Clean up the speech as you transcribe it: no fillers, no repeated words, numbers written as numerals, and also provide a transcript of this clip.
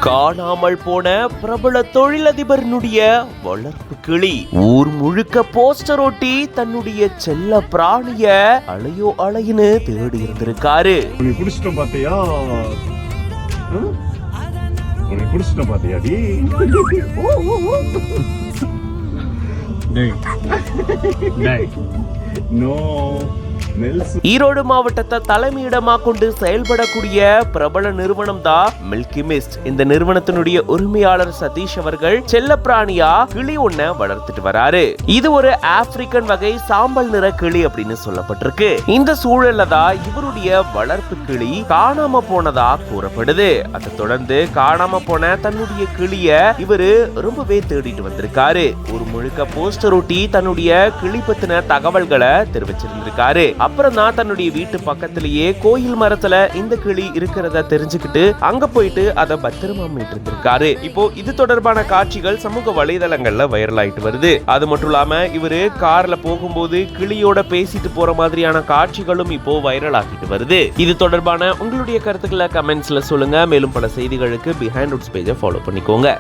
காணாமல் போன பிரபல தொழிலதிபரினுடைய வளர்ப்பு கிளி ஊர் முழுக்க போஸ்டர் ஒட்டி தன்னுடைய செல்ல பிராணிய அலையோ அலைன்னு தேடி இருந்திருக்காரு. ஈரோடு மாவட்டத்தை தலைமையிடமா கொண்டு செயல்படக்கூடிய பிரபல நிறுவனம் தான் மில்கி மிஸ்ட். இந்த நிறுவனத்தினுடைய உரிமையாளர் சதீஷ் அவர்கள் செல்ல பிராணியா கிளி ஒன்ன வளர்த்துட்டு வராரு. இது ஒரு ஆப்பிரிக்கன் வகை சாம்பல் நிற கிளி அப்படின்னு சொல்லப்பட்டிருக்கு. இந்த சூழல்ல தான் இவருடைய வளர்ப்பு கிளி காணாம போனதா கூறப்படுது. அதை தொடர்ந்து காணாம போன தன்னுடைய கிளிய இவரு ரொம்பவே தேடிட்டு வந்திருக்காரு. ஒரு முழுக்க போஸ்டர் ஒட்டி தன்னுடைய கிளி பத்தின தகவல்களை தெரிவிச்சிருந்திருக்காரு. அப்புறம் தான் தன்னுடைய வீட்டு பக்கத்திலேயே கோயில் மரத்துல இந்த கிளி இருக்கிறத தெரிஞ்சுக்கிட்டு அங்க போயிட்டு அதை பத்திரமா மீட்டிருந்திருக்காரு. இப்போ இது தொடர்பான காட்சிகள் சமூக வலைதளங்கள்ல வைரல் ஆயிட்டு வருது. அது மட்டும் இல்லாம இவரு கார்ல போகும்போது கிளியோட பேசிட்டு போற மாதிரியான காட்சிகளும் இப்போ வைரல் ஆகிட்டு வருது. இது தொடர்பான உங்களுடைய கருத்துக்களை கமெண்ட்ஸ்ல சொல்லுங்க. மேலும் பல செய்திகளுக்கு பிஹைண்ட் ரூட்ஸ் பேஜை ஃபாலோ பண்ணிக்கோங்க.